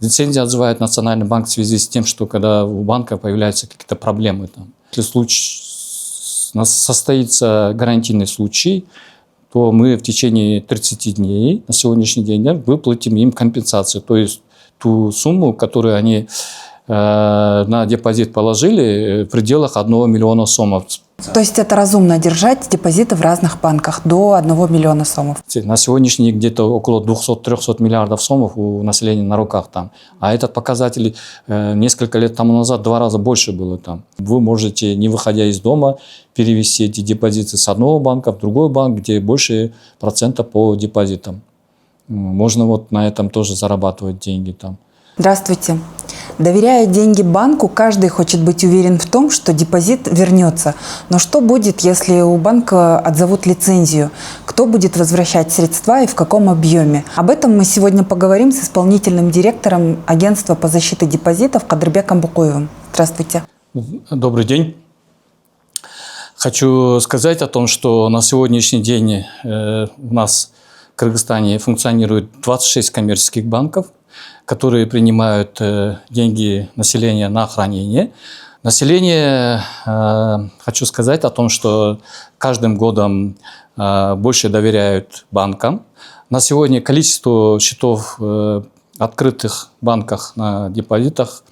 Лицензия отзывает Национальный банк в связи с тем, что когда у банка появляются какие-то проблемы. Если состоится гарантийный случай, то мы в течение 30 дней на сегодняшний день выплатим им компенсацию, то есть ту сумму, которую они на депозит положили в пределах 1 миллиона сомов. То есть это разумно держать депозиты в разных банках до 1 миллиона сомов? На сегодняшний день где-то около 200-300 миллиардов сомов у населения на руках там. А этот показатель несколько лет тому назад 2 раза больше было там. Вы можете, не выходя из дома, перевести эти депозиты с одного банка в другой банк, где больше процента по депозитам. Можно вот на этом тоже зарабатывать деньги там. Здравствуйте. Доверяя деньги банку, каждый хочет быть уверен в том, что депозит вернется. Но что будет, если у банка отзовут лицензию? Кто будет возвращать средства и в каком объеме? Об этом мы сегодня поговорим с исполнительным директором Агентства по защите депозитов Кадырбеком Букуевым. Здравствуйте. Добрый день. Хочу сказать о том, что на сегодняшний день у нас в Кыргызстане функционирует 26 коммерческих банков, которые принимают деньги населения на хранение. Население, хочу сказать о том, что каждым годом больше доверяют банкам. На сегодня количество счетов открытых в банках на депозитах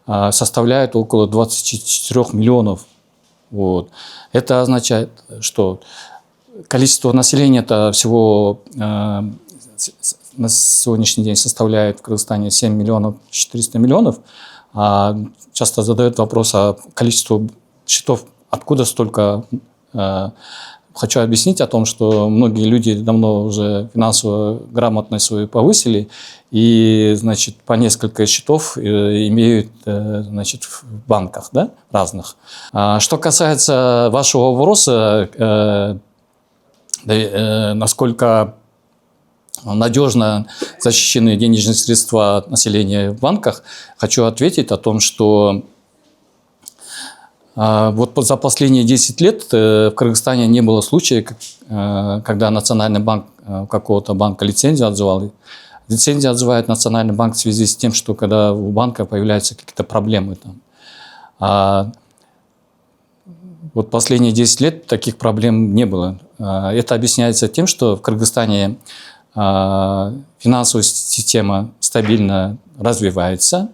составляет около 24 миллионов. Вот. Это означает, что количество населения это всего на сегодняшний день составляет в Кыргызстане 7 миллионов 400 миллионов. Часто задают вопрос о количестве счетов, откуда столько. Хочу объяснить о том, что многие люди давно уже финансовую грамотность свою повысили и, значит, по несколько счетов имеют, значит, в банках, да, разных. Что касается вашего вопроса, насколько надежно защищены денежные средства населения в банках, хочу ответить о том, что вот за последние 10 лет в Кыргызстане не было случая, когда Национальный банк какого-то банка лицензию отзывал. Лицензия отзывает Национальный банк в связи с тем, что когда у банка появляются какие-то проблемы. Вот последние 10 лет таких проблем не было. Это объясняется тем, что в Кыргызстане финансовая система стабильно развивается,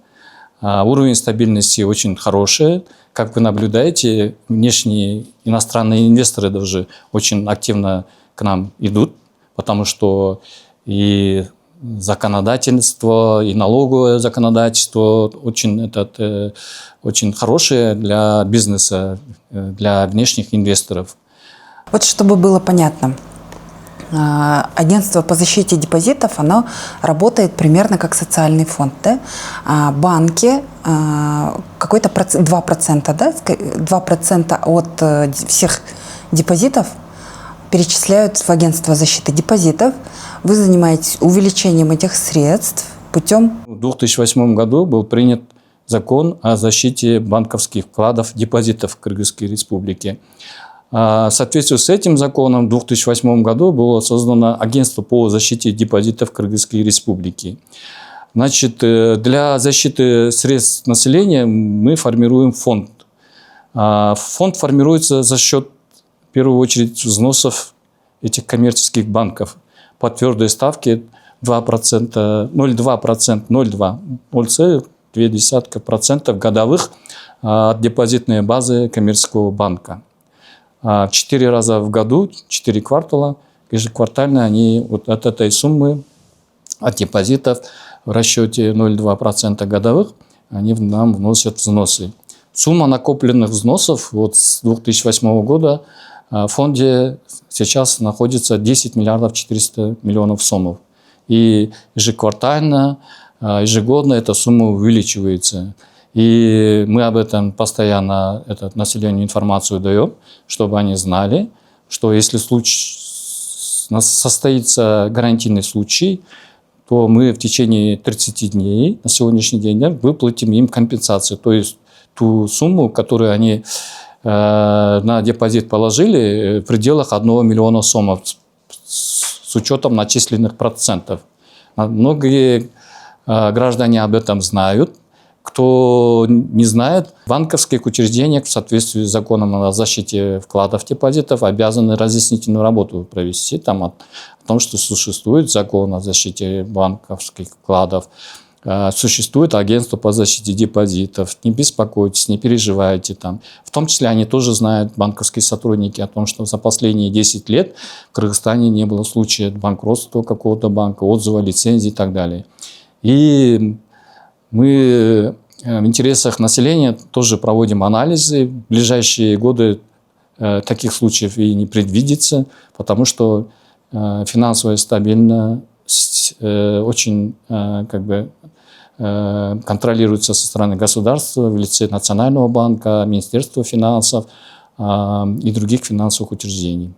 уровень стабильности очень хороший. Как вы наблюдаете, внешние иностранные инвесторы даже очень активно к нам идут, потому что и законодательство, и налоговое законодательство очень хорошее для бизнеса, для внешних инвесторов. Вот чтобы было понятно. Агентство по защите депозитов, оно работает примерно как социальный фонд. Да? Банки какой-то 2%, да? 2% от всех депозитов перечисляют в агентство защиты депозитов. Вы занимаетесь увеличением этих средств путем... В 2008 году был принят закон о защите банковских вкладов, депозитов в Кыргызской республике. В соответствии с этим законом в 2008 году было создано агентство по защите депозитов Кыргызской республики. Значит, для защиты средств населения мы формируем фонд. Фонд формируется за счет, в первую очередь, взносов этих коммерческих банков по твердой ставке 2%, 0,2% годовых от депозитной базы коммерческого банка. 4 раза в году, 4 квартала, ежеквартально они вот от этой суммы, от депозитов в расчете 0,2% годовых, они нам вносят взносы. Сумма накопленных взносов вот с 2008 года в фонде сейчас находится 10 миллиардов 400 миллионов сомов. И ежеквартально, ежегодно эта сумма увеличивается. И мы об этом постоянно населению информацию даем, чтобы они знали, что если состоится гарантийный случай, то мы в течение 30 дней на сегодняшний день выплатим им компенсацию. То есть ту сумму, которую они на депозит положили в пределах 1 миллиона сомов с учетом начисленных процентов. Многие граждане об этом знают. Кто не знает, в банковских учреждениях в соответствии с законом о защите вкладов депозитов обязаны разъяснительную работу провести о том, что существует закон о защите банковских вкладов, существует агентство по защите депозитов. Не беспокойтесь, не переживайте. В том числе они тоже знают, банковские сотрудники, о том, что за последние 10 лет в Кыргызстане не было случая банкротства какого-то банка, отзыва, лицензии и так далее. И мы в интересах населения тоже проводим анализы. В ближайшие годы таких случаев и не предвидится, потому что финансовая стабильность очень контролируется со стороны государства в лице Национального банка, Министерства финансов и других финансовых учреждений.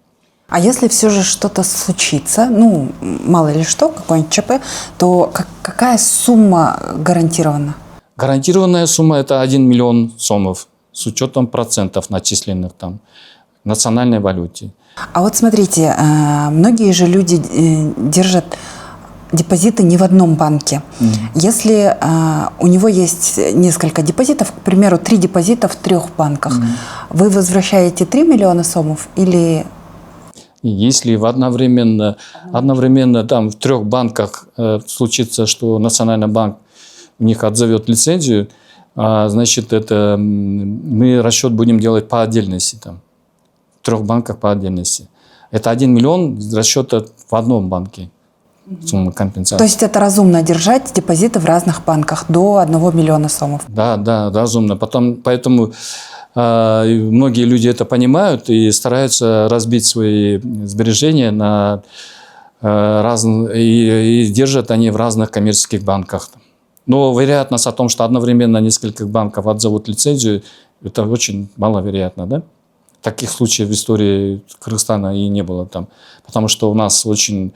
А если все же что-то случится, мало ли что, какой-нибудь ЧП, то какая сумма гарантирована? Гарантированная сумма – это 1 миллион сомов с учетом процентов, начисленных в национальной валюте. А вот смотрите, многие же люди держат депозиты не в одном банке. Если у него есть несколько депозитов, к примеру, 3 депозита в 3 банках, вы возвращаете 3 миллиона сомов или... Если одновременно в 3 банках случится, что Национальный банк у них отзовет лицензию, значит, мы расчет будем делать по отдельности, в 3 банках по отдельности. Это 1 миллион расчета в одном банке, сумма компенсации. То есть это разумно держать депозиты в разных банках до 1 миллиона сомов? Да, разумно. Поэтому многие люди это понимают и стараются разбить свои сбережения на и держат они в разных коммерческих банках. Но вероятность о том, что одновременно несколько банков отзовут лицензию, это очень маловероятно, да? Таких случаев в истории Кыргызстана и не было потому что у нас очень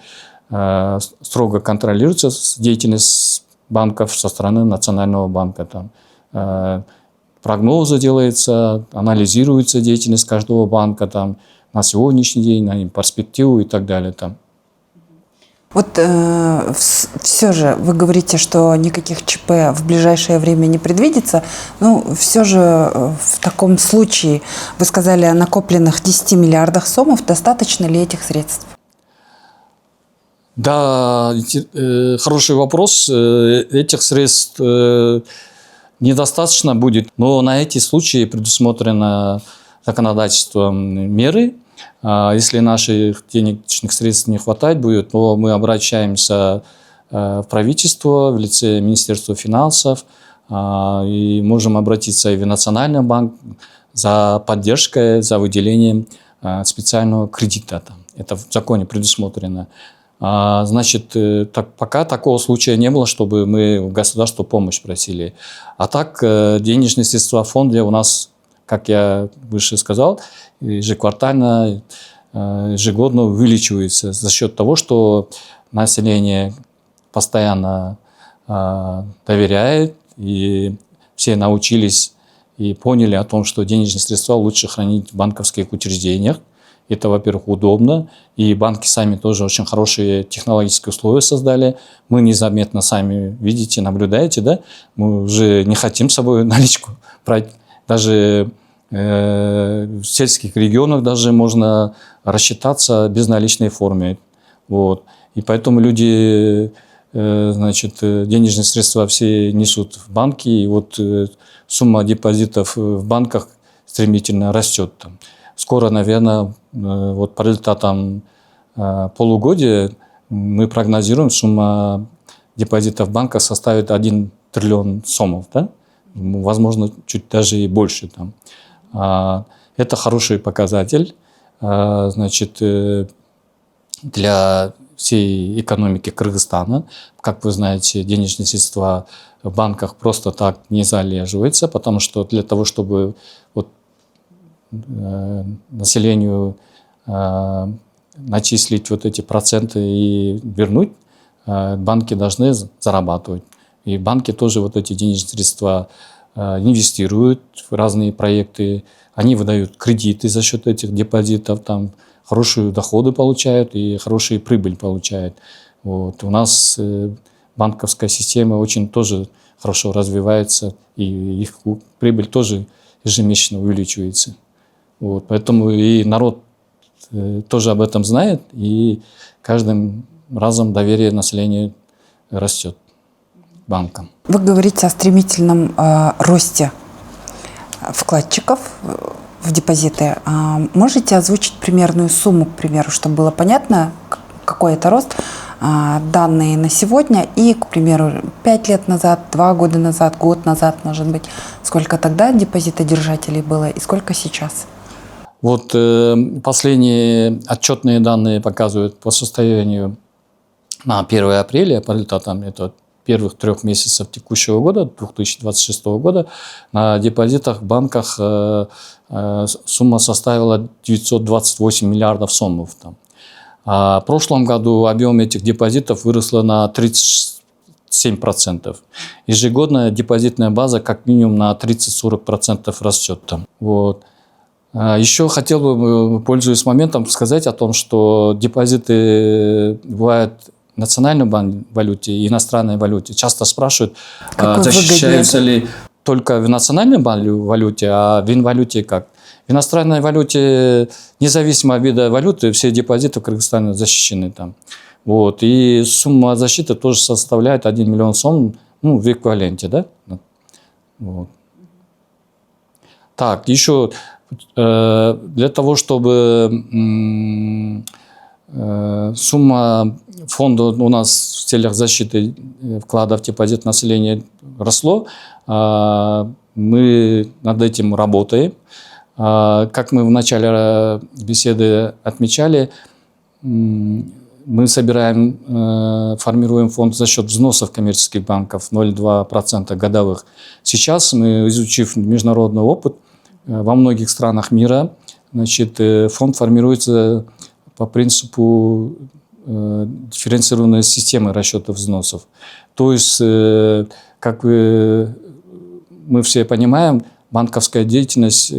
строго контролируется деятельность банков со стороны Национального банка. Прогнозы делаются, анализируется деятельность каждого банка на сегодняшний день, на перспективу и так далее. Вот все же вы говорите, что никаких ЧП в ближайшее время не предвидится, но все же в таком случае вы сказали о накопленных 10 миллиардах сомов, достаточно ли этих средств? Да, хороший вопрос. Этих средств недостаточно будет, но на эти случаи предусмотрено законодательством меры. Если наших денежных средств не хватать будет, то мы обращаемся в правительство в лице Министерства финансов и можем обратиться и в Национальный банк за поддержкой, за выделением специального кредита. Это в законе предусмотрено. Значит, пока такого случая не было, чтобы мы в государство помощь просили. А так, денежные средства в фонде у нас, как я выше сказал, ежеквартально, ежегодно увеличиваются за счет того, что население постоянно доверяет, и все научились и поняли о том, что денежные средства лучше хранить в банковских учреждениях. Это, во-первых, удобно, и банки сами тоже очень хорошие технологические условия создали. Мы незаметно сами, видите, наблюдаете, да? Мы уже не хотим с собой наличку брать. Даже в сельских регионах даже можно рассчитаться в безналичной форме. Вот. И поэтому люди, денежные средства все несут в банки, и вот сумма депозитов в банках стремительно растет. Скоро, наверное, вот по результатам полугодия мы прогнозируем, сумма депозитов в банках составит 1 триллион сомов, да? Возможно, чуть даже и больше. Это хороший показатель, для всей экономики Кыргызстана. Как вы знаете, денежные средства в банках просто так не залеживаются, потому что для того, чтобы населению начислить вот эти проценты и вернуть, банки должны зарабатывать. И банки тоже вот эти денежные средства инвестируют в разные проекты, они выдают кредиты за счет этих депозитов, хорошие доходы получают и хорошую прибыль получают. Вот. У нас банковская система очень тоже хорошо развивается, и их прибыль тоже ежемесячно увеличивается. Вот, поэтому и народ тоже об этом знает, и каждым разом доверие населения растет банкам. Вы говорите о стремительном росте вкладчиков в депозиты. Можете озвучить примерную сумму, к примеру, чтобы было понятно, какой это рост, данные на сегодня и, к примеру, 5 лет назад, 2 года назад, год назад, может быть, сколько тогда депозитодержателей было и сколько сейчас? Вот последние отчетные данные показывают по состоянию на 1 апреля, по результатам это первых 3 месяцев текущего года, 2026 года, на депозитах в банках сумма составила 928 миллиардов сомов. А в прошлом году объем этих депозитов выросла на 37%. Ежегодная депозитная база как минимум на 30-40% растет там. Вот. Еще хотел бы, пользуясь моментом, сказать о том, что депозиты бывают в национальной валюте и иностранной валюте. Часто спрашивают, защищаются ли только в национальной валюте, а в инвалюте как? В иностранной валюте, независимо от вида валюты, все депозиты в Кыргызстане защищены там. Вот. И сумма защиты тоже составляет 1 миллион сом, в эквиваленте, да? Вот. Так, еще для того, чтобы сумма фонда у нас в целях защиты вкладов в депозит населения росло, мы над этим работаем. Как мы в начале беседы отмечали, мы формируем фонд за счет взносов коммерческих банков 0,2% годовых. Сейчас мы, изучив международный опыт, во многих странах мира, фонд формируется по принципу дифференцированной системы расчета взносов. То есть, как мы все понимаем, банковская деятельность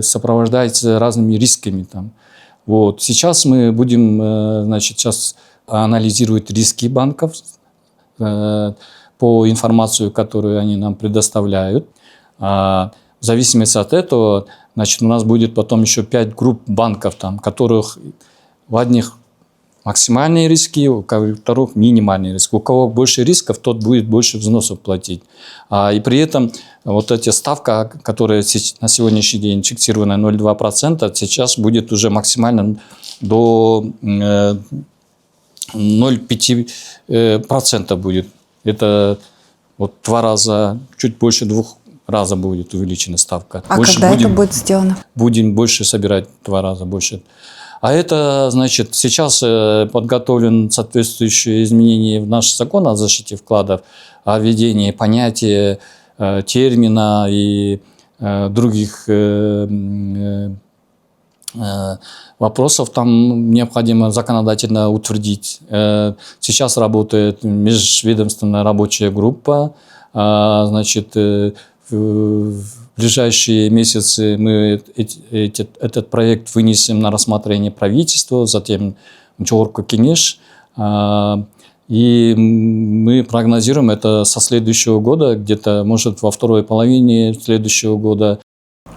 сопровождается разными рисками. Вот. Сейчас мы будем анализировать риски банков по информации, которую они нам предоставляют. В зависимости от этого, у нас будет потом еще 5 групп банков, которых в одних максимальные риски, у вторых минимальные риски. У кого больше рисков, тот будет больше взносов платить. И при этом вот эта ставка, которая на сегодняшний день фиксирована 0,2%, сейчас будет уже максимально до 0,5% будет. Это вот 2 раза, чуть больше 2 раза будет увеличена ставка. Когда это будет сделано? Будем больше собирать, 2 раза больше. А это, сейчас подготовлен соответствующие изменения в наш закон о защите вкладов, о введении понятия, термина и других вопросов там необходимо законодательно утвердить. Сейчас работает межведомственная рабочая группа. В ближайшие месяцы мы этот проект вынесем на рассмотрение правительства, затем Джорко Кенеш. И мы прогнозируем это со следующего года, где-то, может, во второй половине следующего года.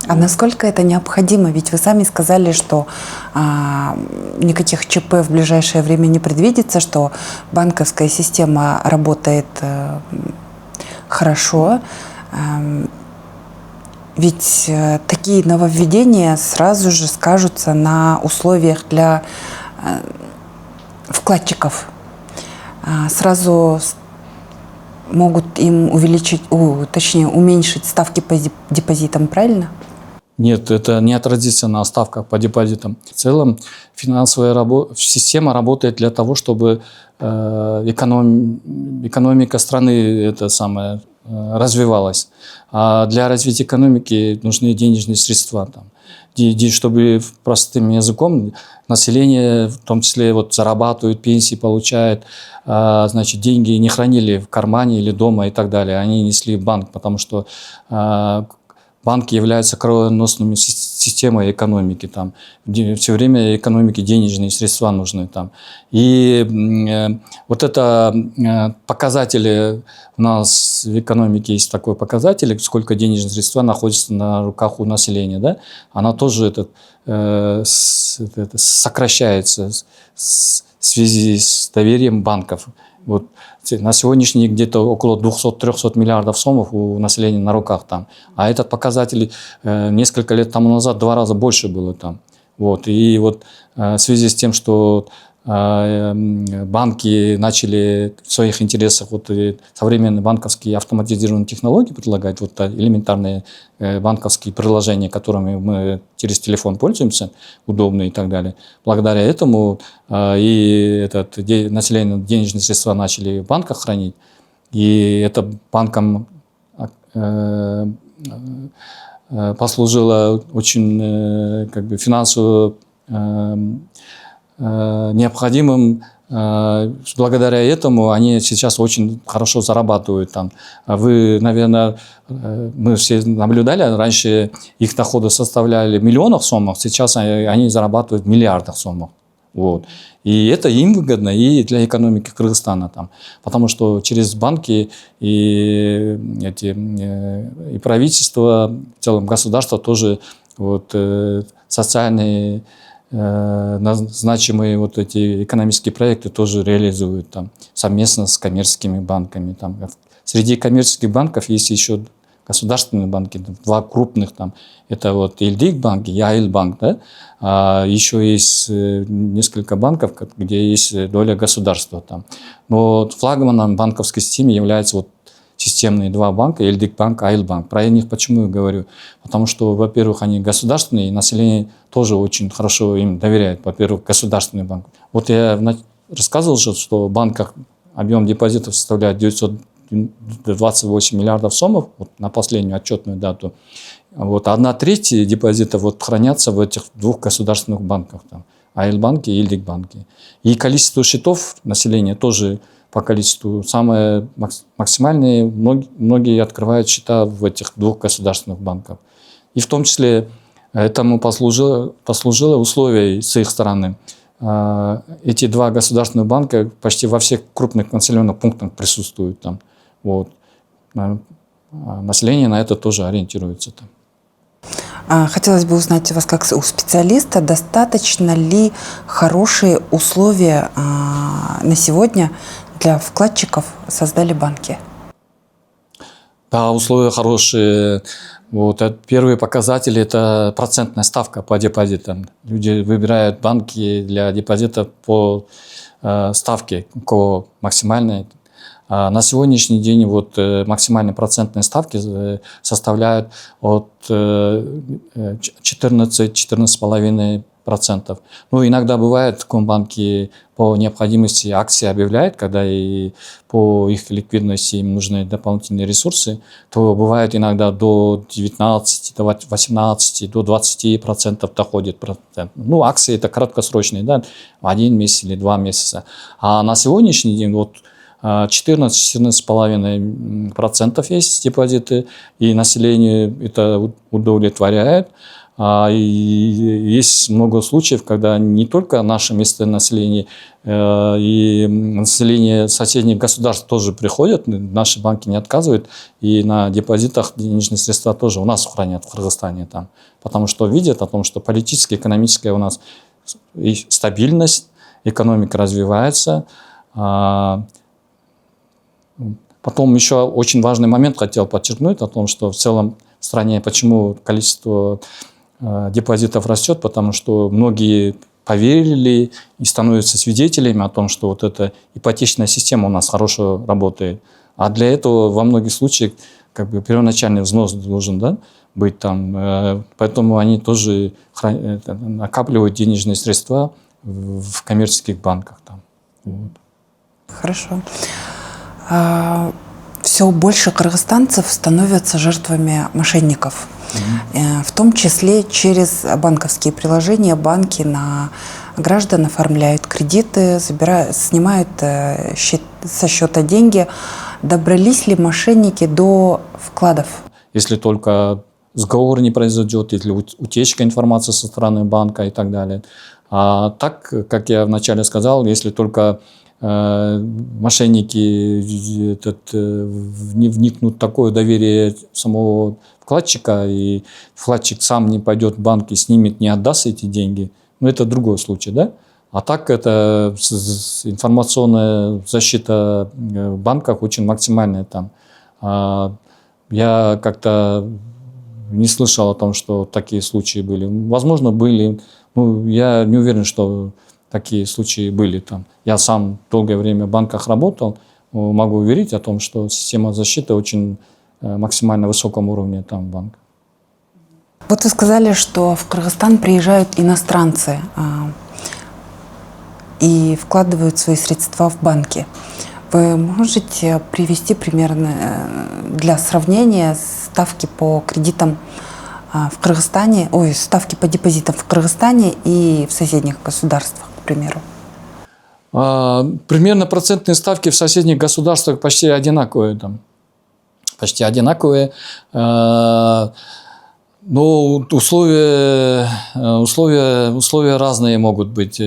А насколько это необходимо? Ведь вы сами сказали, что никаких ЧП в ближайшее время не предвидится, что банковская система работает хорошо. Ведь такие нововведения сразу же скажутся на условиях для вкладчиков. Сразу могут им уменьшить ставки по депозитам, правильно? Нет, это не отразится на ставках по депозитам. В целом финансовая система работает для того, чтобы экономика страны развивалась. А для развития экономики нужны денежные средства. Чтобы простым языком население, в том числе зарабатывает, пенсии получает, деньги не хранили в кармане или дома и так далее. Они несли в банк, потому что банки являются кровеносными система экономики. Там. Все время экономике денежные средства нужны. Там. И вот это показатели, у нас в экономике есть такой показатель, сколько денежных средств находится на руках у населения. Да? Она тоже сокращается в связи с доверием банков. Вот на сегодняшний день где-то около 200-300 миллиардов сомов у населения на руках там. А этот показатель несколько лет тому назад 2 раза больше было там. Вот. И вот в связи с тем, что банки начали в своих интересах современные банковские автоматизированные технологии предлагать, элементарные банковские приложения, которыми мы через телефон пользуемся, удобные и так далее. Благодаря этому население денежные средства начали в банках хранить, и это банкам послужило очень финансово необходимым. Благодаря этому они сейчас очень хорошо зарабатывают. Там. Вы, наверное, мы все наблюдали, раньше их доходы составляли миллионов сомов, сейчас они зарабатывают в миллиардах сомов. Вот. И это им выгодно, и для экономики Кыргызстана. Там. Потому что через банки и правительство, в целом государство тоже социальные значимые эти экономические проекты тоже реализуют там, совместно с коммерческими банками. Там. Среди коммерческих банков есть еще государственные банки, 2 крупных. Там. Это Илдик банк и Айлбанк. Да? А еще есть несколько банков, где есть доля государства. Там. Но флагманом банковской системы являются системные 2 банка, Илдик банк, Айлбанк. Про них почему я говорю? Потому что, во-первых, они государственные, и население тоже очень хорошо им доверяет. Во-первых, государственный банк. Вот я рассказывал же, что в банках объем депозитов составляет 928 миллиардов сомов на последнюю отчетную дату. 1/3 депозитов хранятся в этих 2 государственных банках. Айлбанке и Илдик банке. И количество счетов населения тоже по количеству самое максимальное. Многие открывают счета в этих 2 государственных банках. И в том числе этому послужило условие с их стороны. Эти 2 государственных банка почти во всех крупных населенных пунктах присутствуют там. Вот. Население на это тоже ориентируется там. Хотелось бы узнать у вас, как у специалиста, достаточно ли хорошие условия на сегодня для вкладчиков создали банки? Да, условия хорошие. Первый показатель – это процентная ставка по депозитам. Люди выбирают банки для депозита по ставке, по максимальной. На сегодняшний день максимальные процентные ставки составляют от 14-14,5%. Иногда бывает, в Комбанке по необходимости акции объявляют, когда и по их ликвидности им нужны дополнительные ресурсы, то бывает иногда до 19, до 18, до 20% доходит процент. Акции это краткосрочные, да, 1 месяц или 2 месяца. А на сегодняшний день 14-14,5% есть депозиты, и население это удовлетворяет. И есть много случаев, когда не только наше местное население, и население соседних государств тоже приходят, наши банки не отказывают, и на депозитах денежные средства тоже у нас хранят в Кыргызстане. Там, потому что видят о том, что политическая, экономическая у нас и стабильность, экономика развивается. Потом еще очень важный момент хотел подчеркнуть о том, что в целом в стране почему количество депозитов растет, потому что многие поверили и становятся свидетелями о том, что эта ипотечная система у нас хорошо работает. А для этого во многих случаях первоначальный взнос должен быть там. Поэтому они тоже накапливают денежные средства в коммерческих банках. Там. Хорошо. Все больше кыргызстанцев становятся жертвами мошенников. В том числе через банковские приложения банки на граждан оформляют кредиты, снимают со счета деньги. Добрались ли мошенники до вкладов? Если только сговор не произойдет, или утечка информации со стороны банка и так далее. А так, как я вначале сказал, если только мошенники не вникнут в такое доверие самого вкладчика, и вкладчик сам не пойдет в банк и снимет, не отдаст эти деньги, ну, это другой случай, да? А так это информационная защита в банках очень максимальная там. Я как-то не слышал о том, что такие случаи были. Возможно, были. Ну, я не уверен, что такие случаи были там. Я сам долгое время в банках работал. Могу уверить о том, что система защиты очень максимально высоком уровне там банк. Вот вы сказали, что в Кыргызстан приезжают иностранцы и вкладывают свои средства в банки. Вы можете привести примерно для сравнения ставки по кредитам в Кыргызстане, ставки по депозитам в Кыргызстане и в соседних государствах, к примеру? Примерно процентные ставки в соседних государствах почти одинаковые. Там. Почти одинаковые. Но условия разные могут быть.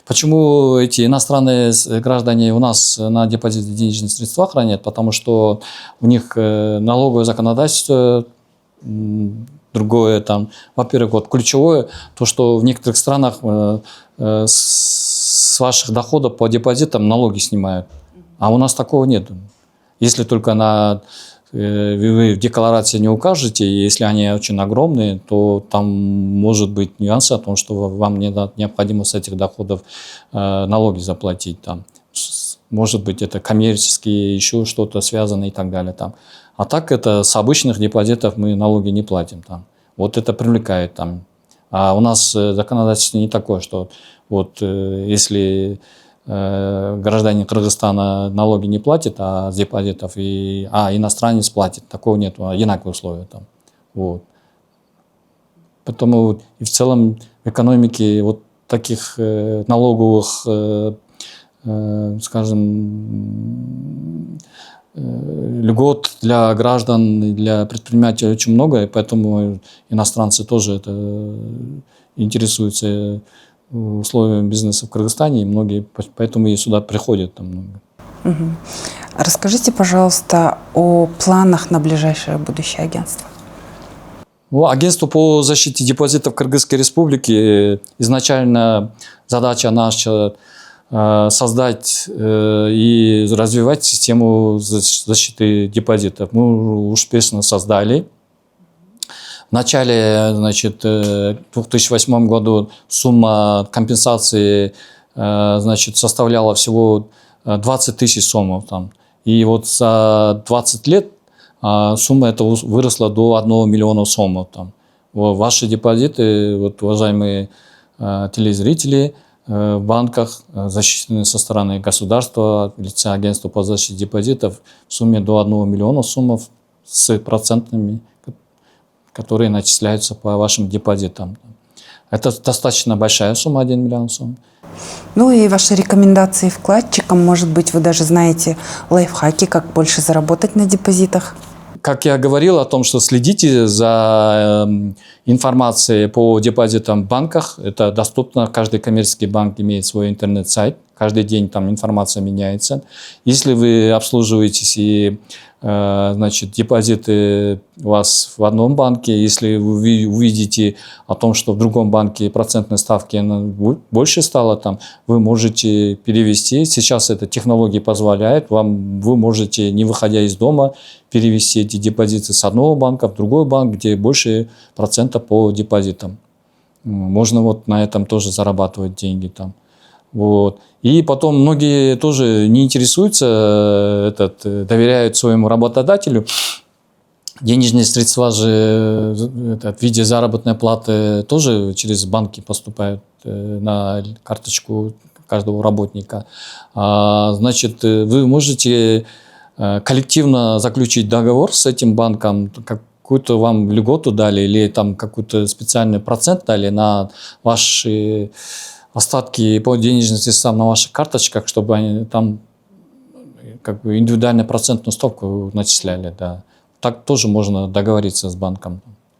Почему эти иностранные граждане у нас на депозите денежные средства хранят? Потому что у них налоговое законодательство другое. Там, во-первых, вот ключевое, то, что в некоторых странах с ваших доходов по депозитам налоги снимают. А у нас такого нет. Если только вы в декларации не укажете, и если они очень огромные, то там может быть нюансы о том, что вам необходимо с этих доходов налоги заплатить. Там. Может быть, это коммерческие, еще что-то связано и так далее. Там. А так это с обычных депозитов мы налоги не платим. Там. Вот это привлекает. Там. А у нас законодательство не такое, что вот если гражданин Кыргызстана налоги не платит, а с депозитов, иностранец платит. Такого нет, одинаковые условия там. Вот. Поэтому и в целом в экономике вот таких налоговых, скажем, льгот для граждан, для предпринимателей очень много, и поэтому иностранцы тоже интересуются условиями бизнеса в Кыргызстане, и многие поэтому и сюда приходят. Там много. Угу. Расскажите, пожалуйста, о планах на ближайшее будущее агентства. Агентство по защите депозитов Кыргызской Республики изначально задача наша создать и развивать систему защиты депозитов. Мы успешно создали. В начале, в 2008 году сумма компенсации, составляла всего 20 тысяч сомов. Там. И вот за 20 лет сумма эта выросла до 1 миллиона сомов. Там. Ваши депозиты, уважаемые телезрители, в банках защищены со стороны государства, лица агентства по защите депозитов в сумме до 1 миллиона сомов с процентами, которые начисляются по вашим депозитам. Это достаточно большая сумма, 1 миллион сумм. Ну и ваши рекомендации вкладчикам, может быть, вы даже знаете лайфхаки, как больше заработать на депозитах? Как я говорил о том, что следите за информацией по депозитам в банках. Это доступно. Каждый коммерческий банк имеет свой интернет-сайт. Каждый день там информация меняется. Если вы обслуживаетесь и депозиты у вас в одном банке, если вы увидите о том, что в другом банке процентные ставки больше стало, там, вы можете перевести. Сейчас эта технология позволяет. Вы можете, не выходя из дома, перевести эти депозиты с одного банка в другой банк, где больше процентов по депозитам. Можно на этом тоже зарабатывать деньги там. Вот. И потом многие тоже не интересуются, доверяют своему работодателю. Денежные средства же в виде заработной платы тоже через банки поступают на карточку каждого работника. Вы можете коллективно заключить договор с этим банком, какую-то вам льготу дали или там какой-то специальный процент дали на ваши остатки по денежным средствам на ваших карточках, чтобы они там индивидуальную процентную ставку начисляли. Да. так тоже можно договориться с банком.